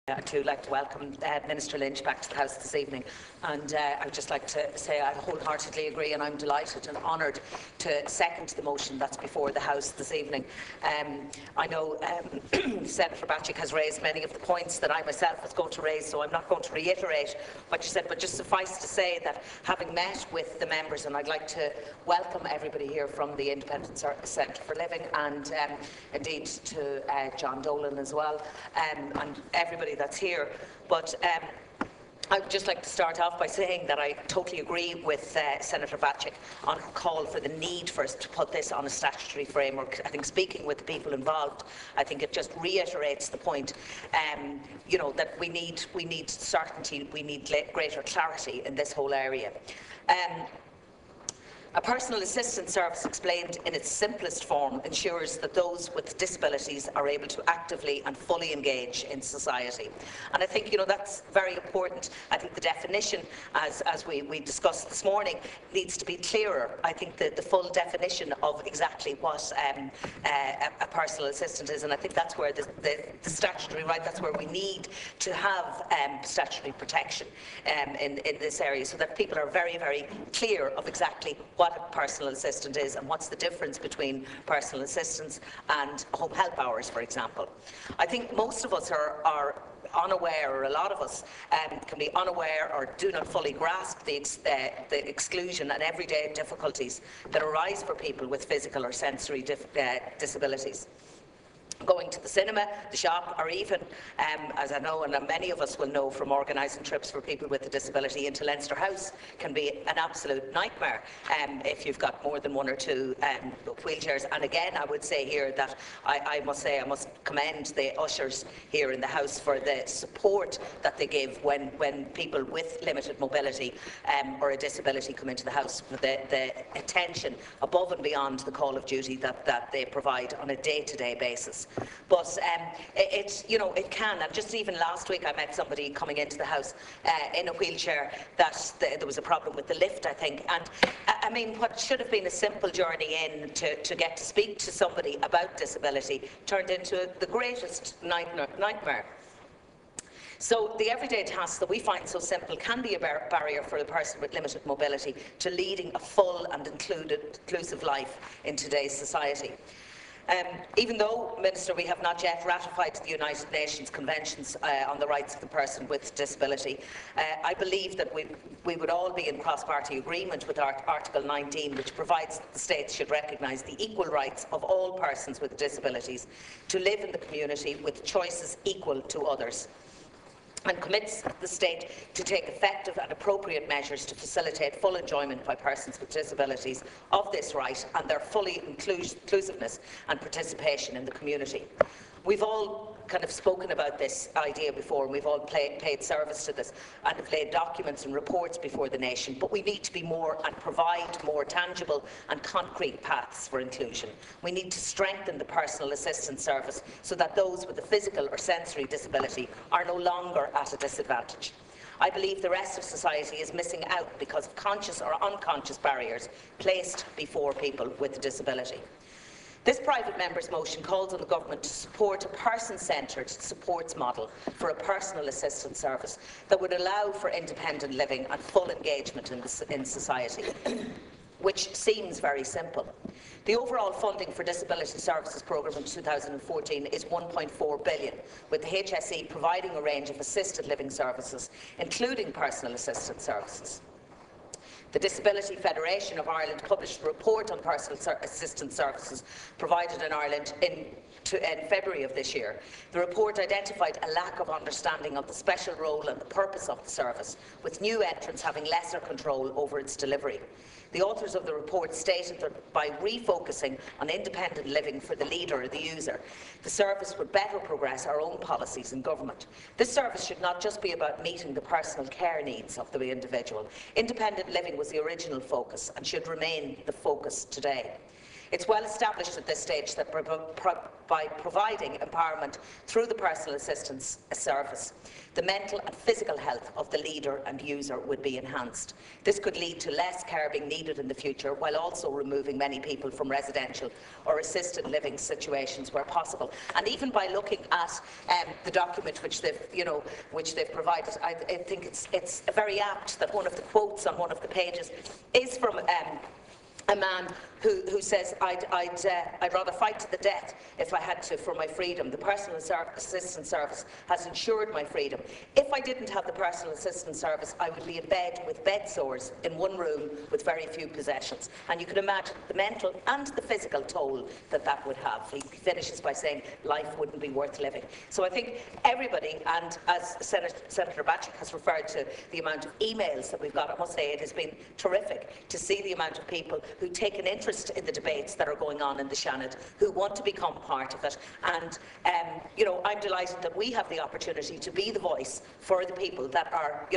to like to welcome Minister Lynch back to the House this evening, and I would just like to say I wholeheartedly agree, and I'm delighted and honoured to second the motion that's before the House this evening. I know Senator Batchik has raised many of the points that I myself was going to raise, so I'm not going to reiterate what she said, but just suffice to say that having met with the members, and I'd like to welcome everybody here from the Independent Centre for Living, and indeed to John Dolan as well, and everybody that's here, but I would just like to start off by saying that I totally agree with Senator Batchik on her call for the need for us to put this on a statutory framework. I think speaking with the people involved, I think it just reiterates the point, that we need certainty, we need greater clarity in this whole area. A personal assistance service, explained in its simplest form, ensures that those with disabilities are able to actively and fully engage in society. And I think that's very important. I think the definition, as we discussed this morning, needs to be clearer. I think the full definition of exactly what a personal assistant is, and I think that's where the statutory right, that's where we need to have statutory protection in this area, so that people are very, very clear of exactly what a personal assistant is and what's the difference between personal assistance and home help hours, for example. I think most of us are unaware, or a lot of us can be unaware or do not fully grasp the exclusion and everyday difficulties that arise for people with physical or sensory disabilities. Going to the cinema, the shop, or even, as I know and many of us will know from organising trips for people with a disability into Leinster House, can be an absolute nightmare if you've got more than one or two wheelchairs. And again, I would say here that I must commend the ushers here in the House for the support that they give when people with limited mobility or a disability come into the House, for the attention above and beyond the call of duty that they provide on a day-to-day basis. But it can, and just even last week I met somebody coming into the House in a wheelchair that there was a problem with the lift, I think, and I mean what should have been a simple journey in to get to speak to somebody about disability turned into the greatest nightmare. So the everyday tasks that we find so simple can be a barrier for the person with limited mobility to leading a full and inclusive life in today's society. Even though, Minister, we have not yet ratified the United Nations Conventions on the Rights of the Person with Disability, I believe that we would all be in cross-party agreement with Article 19, which provides that the states should recognise the equal rights of all persons with disabilities to live in the community with choices equal to others, and commits the state to take effective and appropriate measures to facilitate full enjoyment by persons with disabilities of this right and their fully inclusiveness and participation in the community. We've all kind of spoken about this idea before, and we've all paid service to this and have laid documents and reports before the nation, but we need to be more and provide more tangible and concrete paths for inclusion. We need to strengthen the personal assistance service so that those with a physical or sensory disability are no longer at a disadvantage. I believe the rest of society is missing out because of conscious or unconscious barriers placed before people with a disability. This private member's motion calls on the government to support a person-centred supports model for a personal assistance service that would allow for independent living and full engagement in society, which seems very simple. The overall funding for Disability Services Programme in 2014 is £1.4 billion, with the HSE providing a range of assisted living services, including personal assistance services. The Disability Federation of Ireland published a report on personal assistance services provided in Ireland in February of this year. The report identified a lack of understanding of the special role and the purpose of the service, with new entrants having lesser control over its delivery. The authors of the report stated that by refocusing on independent living for the leader or the user, the service would better progress our own policies in government. This service should not just be about meeting the personal care needs of the individual. Independent living was the original focus and should remain the focus today. It's well established at this stage that by providing empowerment through the personal assistance service, the mental and physical health of the leader and user would be enhanced. This could lead to less care being needed in the future, while also removing many people from residential or assisted living situations where possible. And even by looking at the document which they've provided, I think it's very apt that one of the quotes on one of the pages is from a man who says, I'd rather fight to the death if I had to for my freedom. The personal assistance service has ensured my freedom. If I didn't have the personal assistance service, I would be in bed with bed sores in one room with very few possessions. And you can imagine the mental and the physical toll that that would have. He finishes by saying life wouldn't be worth living. So I think everybody, and as Senator Batchik has referred to the amount of emails that we've got, I must say it has been terrific to see the amount of people who take an interest in the debates that are going on in the Seanad, who want to become part of it. And I'm delighted that we have the opportunity to be the voice for the people that are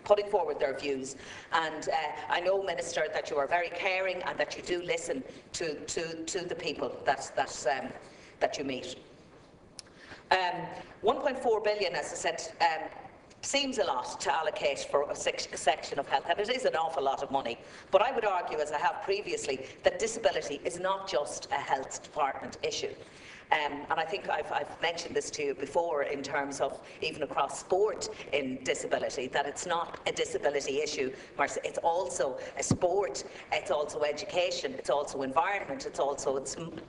putting forward their views. And I know, Minister, that you are very caring and that you do listen to the people that you meet. 1.4 billion, as I said, seems a lot to allocate for a section of health, and it is an awful lot of money. But I would argue, as I have previously, that disability is not just a health department issue. And I think I've mentioned this to you before in terms of even across sport in disability, that it's not a disability issue, it's also a sport, it's also education, it's also environment, it's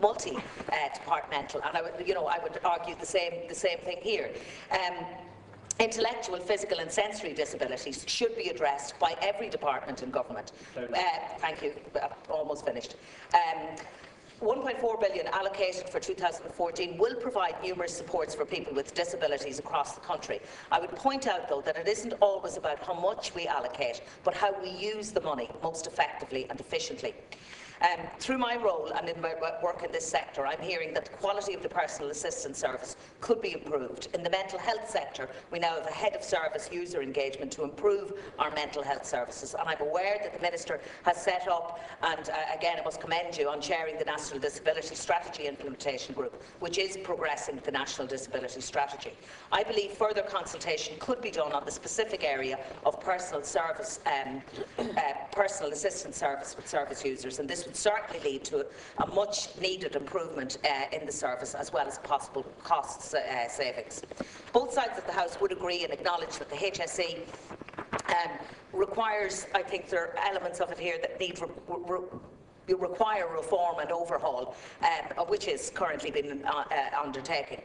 multi-departmental, and I would argue the same thing here. Intellectual, physical and sensory disabilities should be addressed by every department in government. Thank you, almost finished. 1.4 billion allocated for 2014 will provide numerous supports for people with disabilities across the country. I would point out, though, that it isn't always about how much we allocate, but how we use the money most effectively and efficiently. Through my role and in my work in this sector, I'm hearing that the quality of the personal assistance service could be improved. In the mental health sector, we now have a head of service user engagement to improve our mental health services, and I'm aware that the Minister has set up, and again I must commend you on chairing the National Disability Strategy Implementation Group, which is progressing the National Disability Strategy. I believe further consultation could be done on the specific area of personal assistance service with service users, and this would certainly lead to a much needed improvement in the service, as well as possible cost savings. Both sides of the House would agree and acknowledge that the HSE requires, I think there are elements of it here that need require reform and overhaul, which is currently being undertaken.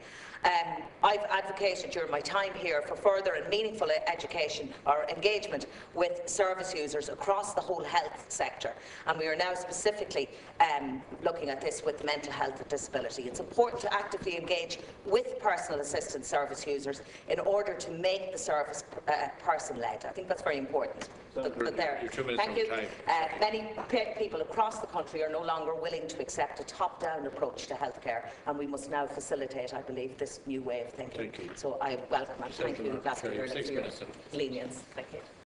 I've advocated during my time here for further and meaningful education or engagement with service users across the whole health sector, and we are now specifically looking at this with mental health and disability. It's important to actively engage with personal assistance service users in order to make the service person-led. I think that's very important. Thank you. Many people across the country are no longer willing to accept a top-down approach to healthcare, and we must now facilitate, I believe, this new way of thinking. Thank you. So I welcome and thank you, Ambassador, for your lenience. Thank you.